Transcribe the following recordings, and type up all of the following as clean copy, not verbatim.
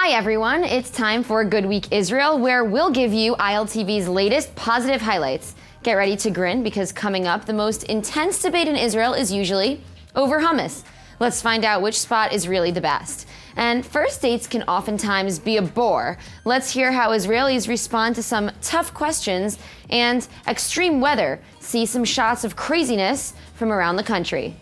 Hi everyone, it's time for Good Week Israel, where we'll give you ILTV's latest positive highlights. Get ready to grin, because coming up, the most intense debate in Israel is usually over hummus. Let's find out which spot is really the best. And first dates can oftentimes be a bore. Let's hear how Israelis respond to some tough questions and extreme weather. See some shots of craziness from around the country.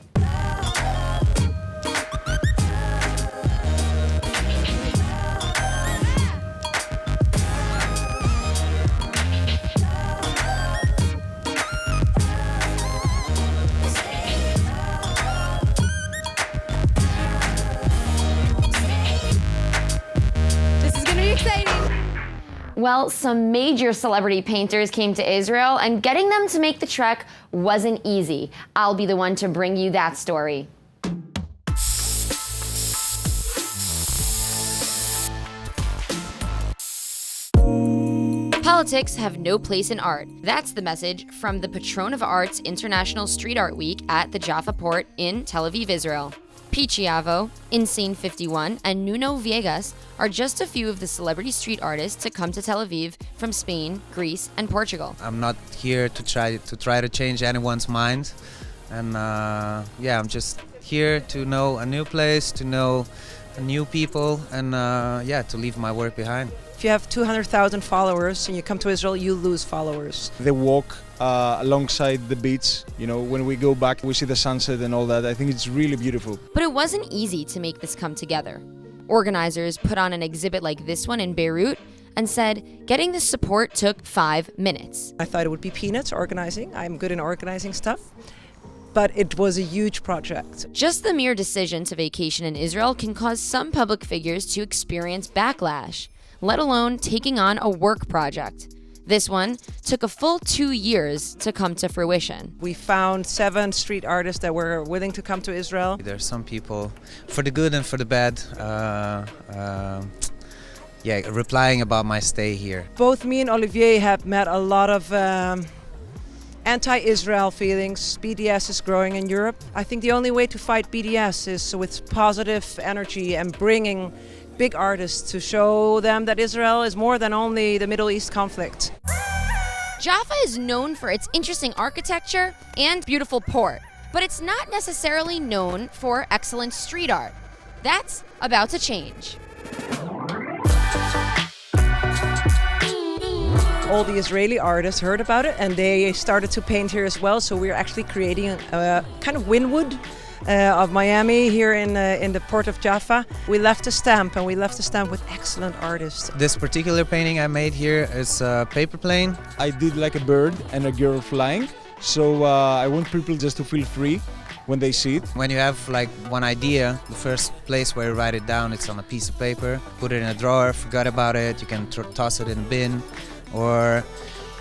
Well, some major celebrity painters came to Israel, and getting them to make the trek wasn't easy. I'll be the one to bring you that story. Politics have no place in art. That's the message from the patron of arts International Street Art Week at the Jaffa Port in Tel Aviv, Israel. Pichiavo, Insane 51, and Nuno Viegas are just a few of the celebrity street artists to come to Tel Aviv from Spain, Greece, and Portugal. I'm not here to try to change anyone's mind, and I'm just here to know a new place, to know new people, and to leave my work behind. If you have 200,000 followers and you come to Israel, you lose followers. They walk alongside the beach. You know, when we go back, we see the sunset and all that. I think it's really beautiful. But it wasn't easy to make this come together. Organizers put on an exhibit like this one in Beirut and said getting the support took 5 minutes. I thought it would be peanuts organizing. I'm good in organizing stuff. But it was a huge project. Just the mere decision to vacation in Israel can cause some public figures to experience backlash, let alone taking on a work project. This one took a full 2 years to come to fruition. We found 7 street artists that were willing to come to Israel. There's some people, for the good and for the bad, replying about my stay here. Both me and Olivier have met a lot of anti-Israel feelings. BDS is growing in Europe. I think the only way to fight BDS is with positive energy and bringing big artists to show them that Israel is more than only the Middle East conflict. Jaffa is known for its interesting architecture and beautiful port, but it's not necessarily known for excellent street art. That's about to change. All the Israeli artists heard about it and they started to paint here as well, so we're actually creating a kind of Wynwood of Miami here in the port of Jaffa. We left a stamp, and we left a stamp with excellent artists. This particular painting I made here is a paper plane. I did like a bird and a girl flying, so I want people just to feel free when they see it. When you have like one idea, the first place where you write it down, it's on a piece of paper. Put it in a drawer, forgot about it, you can toss it in a bin, or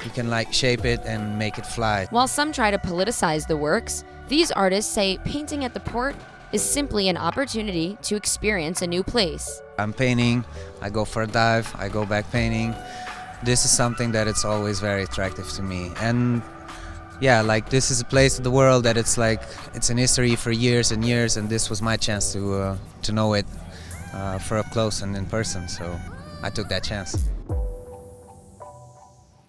you can like shape it and make it fly. While some try to politicize the works, these artists say painting at the port is simply an opportunity to experience a new place. I'm painting, I go for a dive, I go back painting. This is something that it's always very attractive to me. And this is a place of the world that it's in history for years and years, and this was my chance to know it for up close and in person, so I took that chance.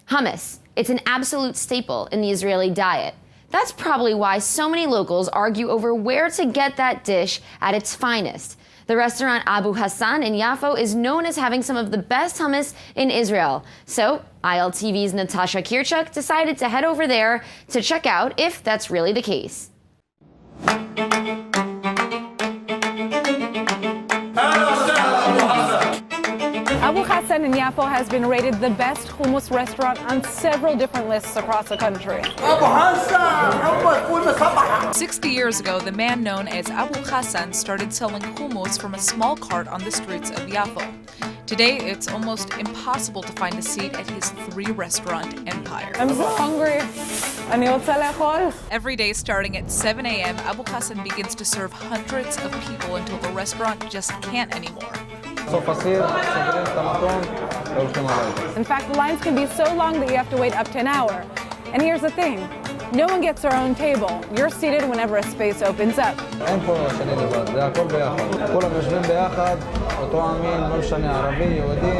Hummus. It's an absolute staple in the Israeli diet. That's probably why so many locals argue over where to get that dish at its finest. The restaurant Abu Hassan in Yafo is known as having some of the best hummus in Israel. So ILTV's Natasha Kirchuk decided to head over there to check out if that's really the case. Abu Hassan in Yafo has been rated the best hummus restaurant on several different lists across the country. 60 years ago, the man known as Abu Hassan started selling hummus from a small cart on the streets of Yafo. Today, it's almost impossible to find a seat at his 3-restaurant empire. I'm so hungry. אני רוצה לאכול. Every day, starting at 7 a.m., Abu Hassan begins to serve hundreds of people until the restaurant just can't anymore. In fact, the lines can be so long that you have to wait up to an hour. And here's the thing, no one gets their own table. You're seated whenever a space opens up. אותו המין, לא משנה, ערבי, יהודי.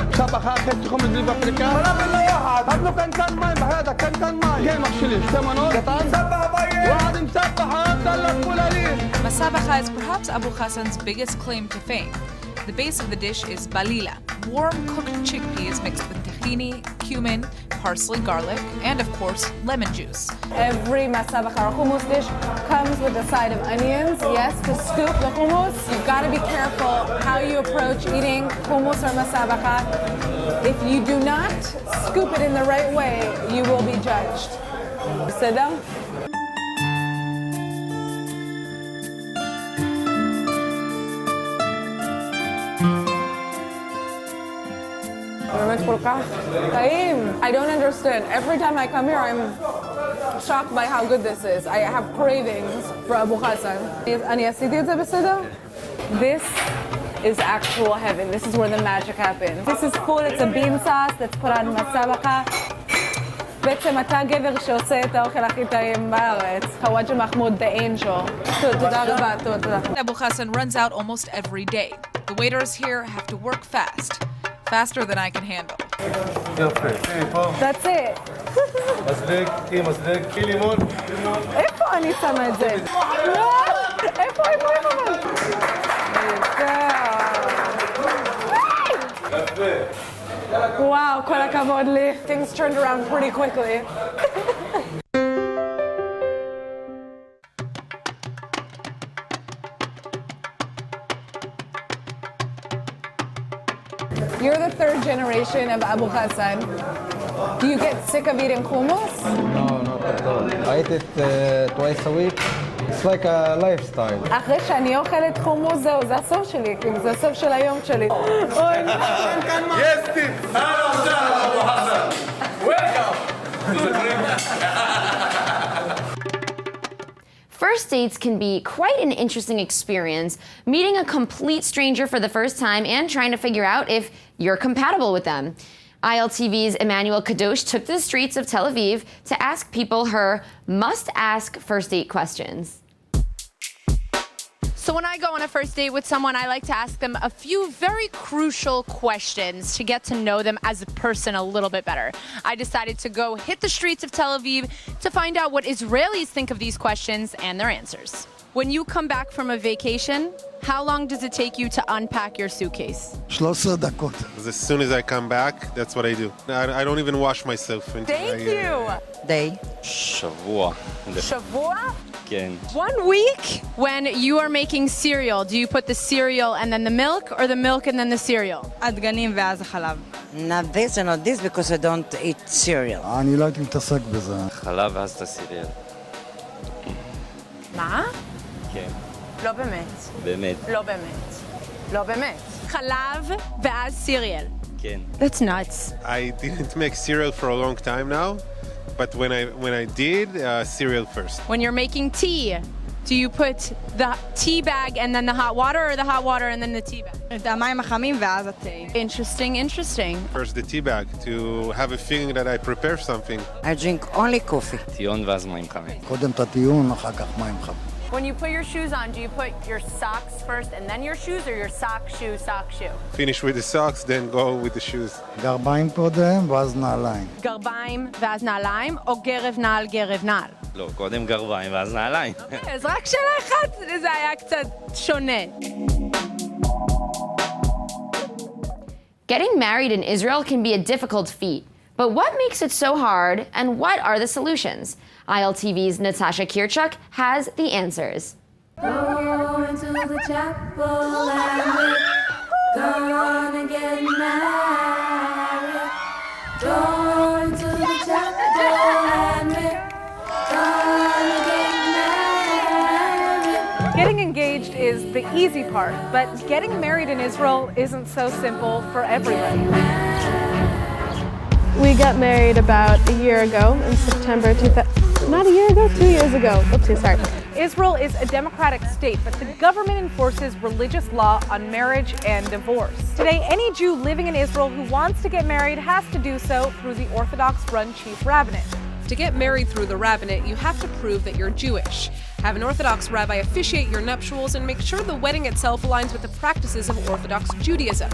مسابقة أخذتكم من بافريقيا ولا بالله يحد هاتلو كان ماي بهذا كان ماي كيف أخشلي ثمنه قطعان مسبح طيب واحد مسبح هذا اللي تقول عليه Masabacha is perhaps Abu Hassan's biggest claim to fame. The base of the dish is balila, warm cooked chickpeas mixed with tahini, cumin, parsley, garlic, and of course, lemon juice. Every masabacha or hummus dish comes with a side of onions. Yes, to scoop the hummus, you've got to be careful how you approach eating hummus or masabacha. If you do not scoop it in the right way, you will be judged. Sit down. I don't understand. Every time I come here, I'm shocked by how good this is. I have cravings for Abu Hassan. This is actual heaven. This is where the magic happens. This is food. It's a bean sauce that's put on masabacha. בעצם אתה גבר שעושה את האוכל הכי טעים בארץ. חוואג'ה מחמוד, the angel. תודה רבה, תודה. Abu Hassan runs out almost every day. The waiters here have to work fast. Faster than I can handle. That's it. מזלג, מזלג, לימון. איפה אני שמה את זה? איפה? וואו, כל הכבוד לי. Things turned around pretty quickly. You're the third generation of Abu Hassan. Do you get sick of eating hummus? No, not at all. I eat it twice a week. It's like a lifestyle. אחרי שאני אוכלת חומוס, זהו, זה הסוף שלי, כאילו, זה הסוף של היום שלי. אוי, Yes, Steve. أهلا وسهلا أبو حسن. Welcome. First dates can be quite an interesting experience, meeting a complete stranger for the first time and trying to figure out if you're compatible with them. ILTV's Emmanuel Kadosh took to the streets of Tel Aviv to ask people her must-ask first date questions. So when I go on a first date with someone, I like to ask them a few very crucial questions to get to know them as a person a little bit better. I decided to go hit the streets of Tel Aviv to find out what Israelis think of these questions and their answers. When you come back from a vacation, how long does it take you to unpack your suitcase? 13 דקות. As soon as I come back, that's what I do. I don't even wash myself. Thank you. Day. שבוע. שבוע? כן. 1 week? When you are making cereal, do you put the cereal and then the milk, or the milk and then the cereal? הדגנים ואז החלב. Not this and not this because I don't eat cereal. אני לא הייתי מתעסק בזה. חלב ואז את הסיריאל. מה? כן. לא באמת. באמת. לא באמת. לא באמת. חלב ואז סיריאל. כן. That's nuts. I didn't make cereal for a long time now, but when I did, cereal first. When you're making tea, do you put the tea bag and then the hot water, or the hot water and then the tea bag? את המים החמים ואז התה. Interesting. First the tea bag to have a feeling that I prepare something. I drink only coffee. טיון ואז מים חמים. קודם את הטיעון, אחר כך מים חמים. When you put your shoes on, do you put your socks first and then your shoes, or your sock, shoe? Finish with the socks, then go with the shoes. גרביים קודם ואז נעליים. גרביים ואז נעליים, או גרב נעל, גרב נעל? לא, קודם גרביים ואז נעליים. אז רק שאלה אחת, זה היה קצת שונה. Getting married in Israel can be a difficult feat, but what makes it so hard and what are the solutions? ILTV's Natasha Kirchuk has the answers. Go into the chapel and we're gonna get married. Go into the chapel and we're gonna get married. Getting engaged is the easy part, but getting married in Israel isn't so simple for everybody. We got married about a year ago in September 2000. Not a year ago, 2 years ago. Oopsie, sorry. Israel is a democratic state, but the government enforces religious law on marriage and divorce. Today, any Jew living in Israel who wants to get married has to do so through the Orthodox-run chief rabbinate. To get married through the rabbinate, you have to prove that you're Jewish. Have an Orthodox rabbi officiate your nuptials and make sure the wedding itself aligns with the practices of Orthodox Judaism.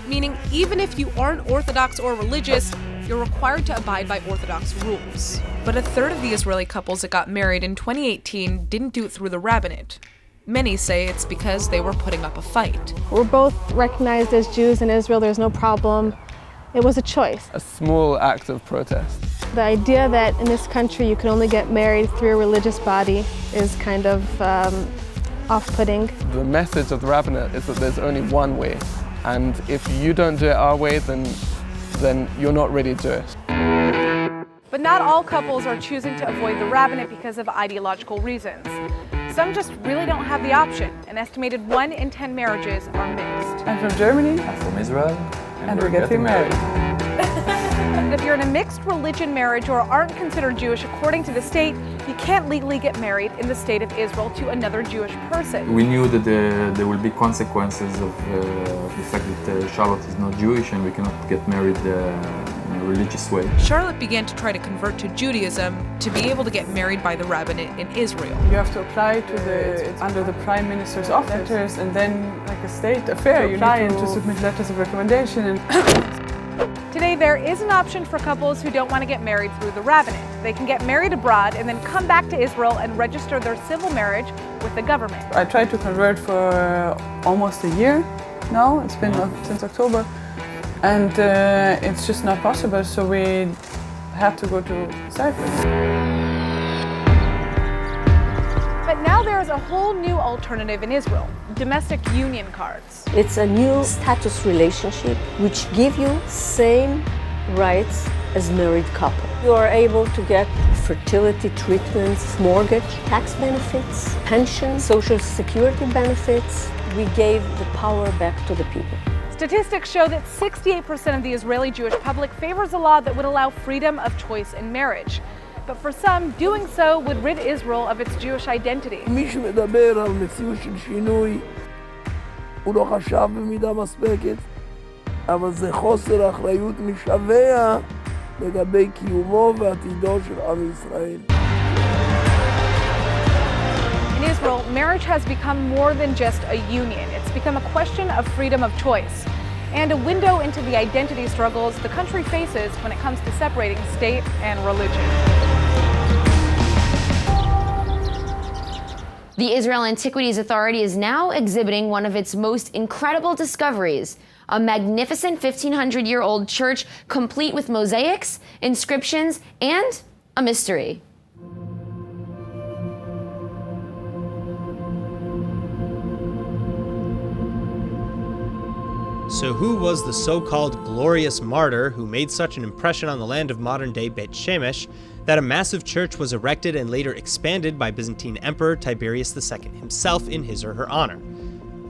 Meaning, even if you aren't Orthodox or religious, you're required to abide by Orthodox rules. But a third of the Israeli couples that got married in 2018 didn't do it through the rabbinate. Many say it's because they were putting up a fight. We're both recognized as Jews in Israel, there's no problem. It was a choice. A small act of protest. The idea that in this country you can only get married through a religious body is kind of off-putting. The message of the rabbinate is that there's only one way, and if you don't do it our way, then you're not really Jewish. But not all couples are choosing to avoid the rabbinate because of ideological reasons. Some just really don't have the option. An estimated 1 in 10 marriages are mixed. I'm from Germany. I'm from Israel. And we're getting married. If you're in a mixed religion marriage or aren't considered Jewish according to the state, you can't legally get married in the state of Israel to another Jewish person. We knew that there will be consequences of the fact that Charlotte is not Jewish and we cannot get married in a religious way. Charlotte began to try to convert to Judaism to be able to get married by the rabbinate in Israel. You have to apply to under the Prime Minister's office, and then like a state affair, you apply and to submit letters of recommendation. Today, there is an option for couples who don't want to get married through the rabbinate. They can get married abroad and then come back to Israel and register their civil marriage with the government. I tried to convert for almost a year now. It's been since October. And it's just not possible, so we had to go to Cyprus. But now there's a whole new alternative in Israel, domestic union cards. It's a new status relationship which give you same rights as married couple. You are able to get fertility treatments, mortgage, tax benefits, pension, social security benefits. We gave the power back to the people. Statistics show that 68% of the Israeli Jewish public favors a law that would allow freedom of choice in marriage. But for some, doing so would rid Israel of its Jewish identity. מי שמדבר על מציאות של שינוי, הוא לא חשב במידה מספקת, אבל זה חוסר אחריות משווע לגבי קיומו ועתידו של עם ישראל. In Israel, marriage has become more than just a union. It's become a question of freedom of choice and a window into the identity struggles the country faces when it comes to separating state and religion. The Israel Antiquities Authority is now exhibiting one of its most incredible discoveries, a magnificent 1,500-year-old church complete with mosaics, inscriptions, and a mystery. So who was the so-called glorious martyr who made such an impression on the land of modern-day Beit Shemesh that a massive church was erected and later expanded by Byzantine Emperor Tiberius II himself in his or her honor?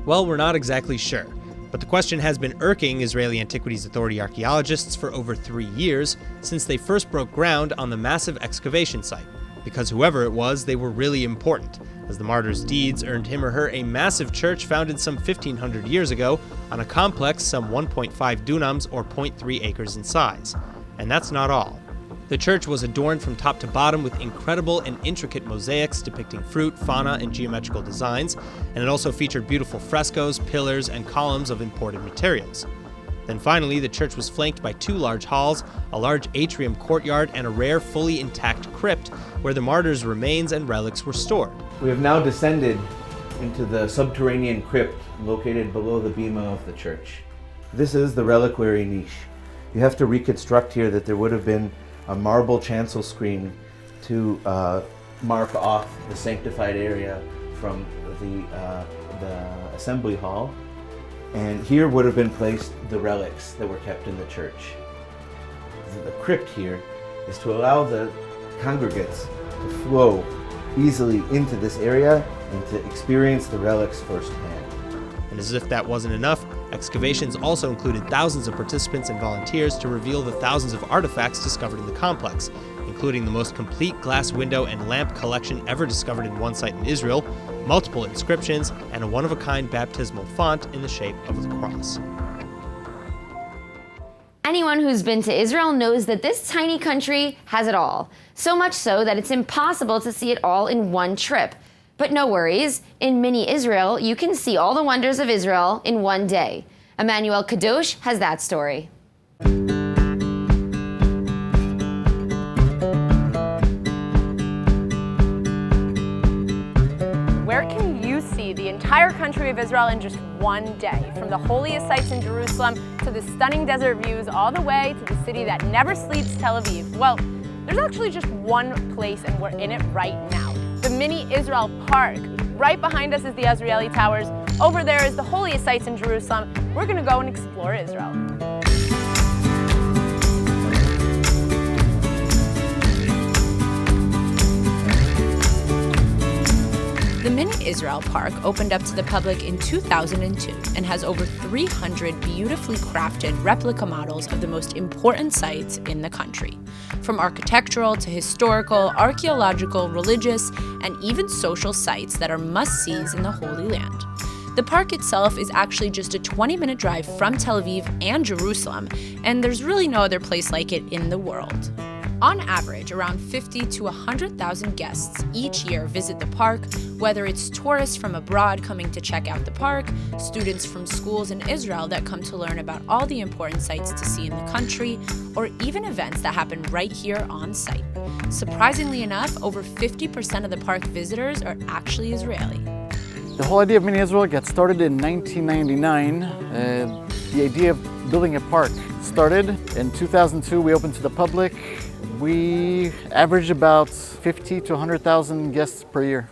Well, we're not exactly sure, but the question has been irking Israeli Antiquities Authority archaeologists for over 3 years since they first broke ground on the massive excavation site, because whoever it was, they were really important, as the martyr's deeds earned him or her a massive church founded some 1,500 years ago on a complex some 1.5 dunams or 0.3 acres in size. And that's not all. The church was adorned from top to bottom with incredible and intricate mosaics depicting fruit, fauna, and geometrical designs, and it also featured beautiful frescoes, pillars, and columns of imported materials. Then finally, the church was flanked by 2 large halls, a large atrium courtyard, and a rare, fully intact crypt where the martyrs' remains and relics were stored. We have now descended into the subterranean crypt located below the bema of the church. This is the reliquary niche. You have to reconstruct here that there would have been a marble chancel screen to mark off the sanctified area from the assembly hall. And here would have been placed the relics that were kept in the church. The crypt here is to allow the congregants to flow easily into this area and to experience the relics firsthand. And as if that wasn't enough, excavations also included thousands of participants and volunteers to reveal the thousands of artifacts discovered in the complex, including the most complete glass window and lamp collection ever discovered in one site in Israel, multiple inscriptions, and a one-of-a-kind baptismal font in the shape of the cross. Anyone who's been to Israel knows that this tiny country has it all. So much so that it's impossible to see it all in one trip. But no worries, in mini Israel, you can see all the wonders of Israel in one day. Emmanuel Kadosh has that story. Where can you see the entire country of Israel in just one day? From the holiest sites in Jerusalem to the stunning desert views all the way to the city that never sleeps, Tel Aviv. Well, there's actually just one place and we're in it right now. The Mini Israel Park. Right behind us is the Israeli Towers. Over there is the holiest sites in Jerusalem. We're gonna go and explore Israel. The Mini Israel Park opened up to the public in 2002 and has over 300 beautifully crafted replica models of the most important sites in the country. From architectural to historical, archaeological, religious, and even social sites that are must-sees in the Holy Land. The park itself is actually just a 20-minute drive from Tel Aviv and Jerusalem, and there's really no other place like it in the world. On average, around 50 to 100,000 guests each year visit the park, whether it's tourists from abroad coming to check out the park, students from schools in Israel that come to learn about all the important sites to see in the country, or even events that happen right here on site. Surprisingly enough, over 50% of the park visitors are actually Israeli. The whole idea of Mini Israel got started in 1999. The idea of building a park started in 2002. We opened to the public. We average about 50 to 100,000 guests per year.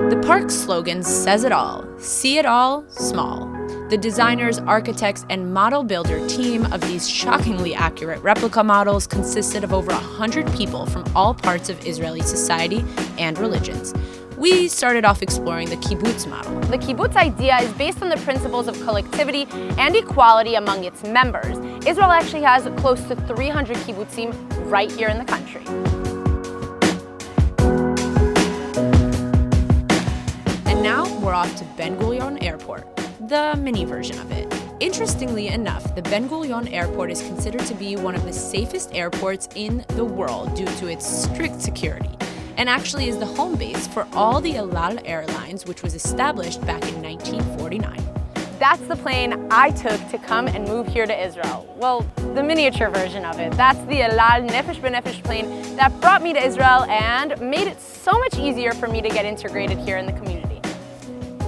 The park's slogan says it all: see it all, small. The designers, architects, and model builder team of these shockingly accurate replica models consisted of over 100 people from all parts of Israeli society and religions. We started off exploring the kibbutz model. The kibbutz idea is based on the principles of collectivity and equality among its members. Israel actually has close to 300 kibbutzim right here in the country. And now we're off to Ben Gurion Airport, the mini version of it. Interestingly enough, the Ben Gurion Airport is considered to be one of the safest airports in the world due to its strict security, and actually is the home base for all the El Al Airlines, which was established back in 1949. That's the plane I took to come and move here to Israel. Well, the miniature version of it. That's the El Al Nefesh B'Nefesh plane that brought me to Israel and made it so much easier for me to get integrated here in the community.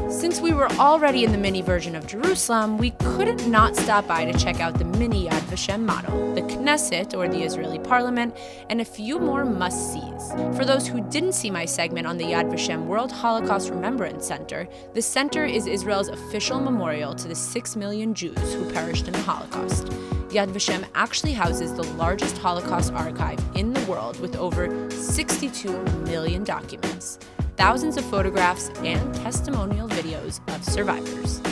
Since we were already in the mini version of Jerusalem, we couldn't not stop by to check out the mini Yad Vashem model, the Knesset, or the Israeli Parliament, and a few more must-sees. For those who didn't see my segment on the Yad Vashem World Holocaust Remembrance Center, the center is Israel's official memorial to the 6 million Jews who perished in the Holocaust. Yad Vashem actually houses the largest Holocaust archive in the world with over 62 million documents, thousands of photographs, and testimonial videos of survivors.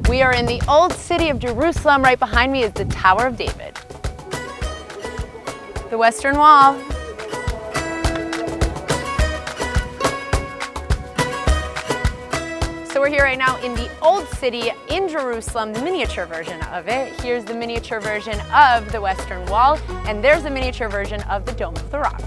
We are in the old city of Jerusalem. Right behind me is the Tower of David. The Western Wall. So we're here right now in the old city in Jerusalem, the miniature version of it. Here's the miniature version of the Western Wall, and there's the miniature version of the Dome of the Rock.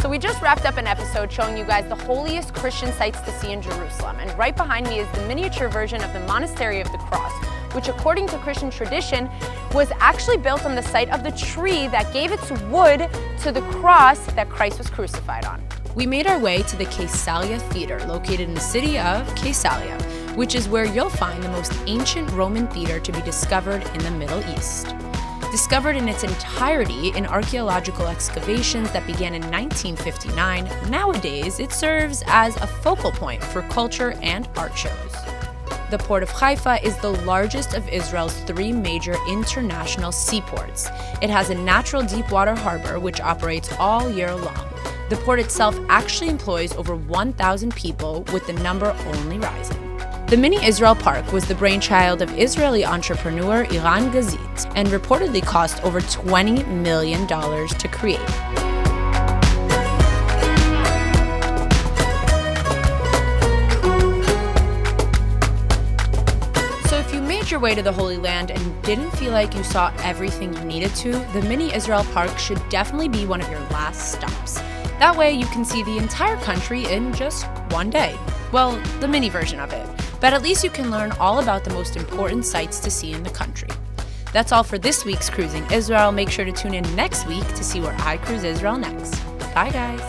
So we just wrapped up an episode showing you guys the holiest Christian sites to see in Jerusalem, and right behind me is the miniature version of the Monastery of the Cross, which according to Christian tradition was actually built on the site of the tree that gave its wood to the cross that Christ was crucified on. We made our way to the Caesarea Theater, located in the city of Caesarea, which is where you'll find the most ancient Roman theater to be discovered in the Middle East. Discovered in its entirety in archaeological excavations that began in 1959, nowadays it serves as a focal point for culture and art shows. The Port of Haifa is the largest of Israel's 3 major international seaports. It has a natural deep-water harbor which operates all year long. The port itself actually employs over 1,000 people, with the number only rising. The Mini Israel Park was the brainchild of Israeli entrepreneur Iran Gazit and reportedly cost over $20 million to create. Your way to the Holy Land and didn't feel like you saw everything you needed to, the Mini Israel Park should definitely be one of your last stops. That way you can see the entire country in just one day. Well, the mini version of it. But at least you can learn all about the most important sights to see in the country. That's all for this week's Cruising Israel. Make sure to tune in next week to see where I cruise Israel next. Bye, guys.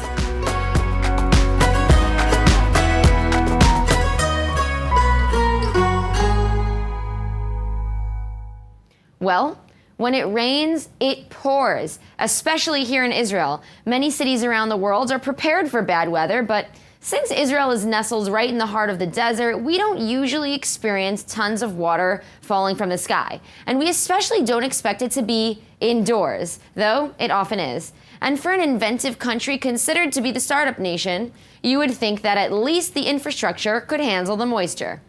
Well, when it rains, it pours, especially here in Israel. Many cities around the world are prepared for bad weather, but since Israel is nestled right in the heart of the desert, we don't usually experience tons of water falling from the sky. And we especially don't expect it to be indoors, though it often is. And for an inventive country considered to be the startup nation, you would think that at least the infrastructure could handle the moisture.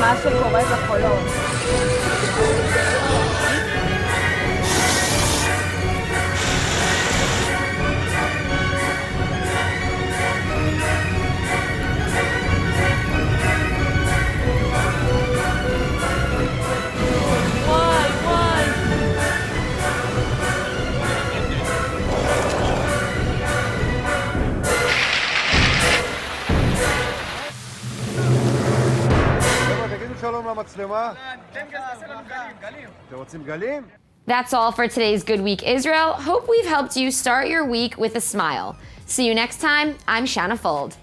מה שקורה בחולות. That's all for today's Good Week Israel. Hope we've helped you start your week with a smile. See you next time. I'm Shanna Fold.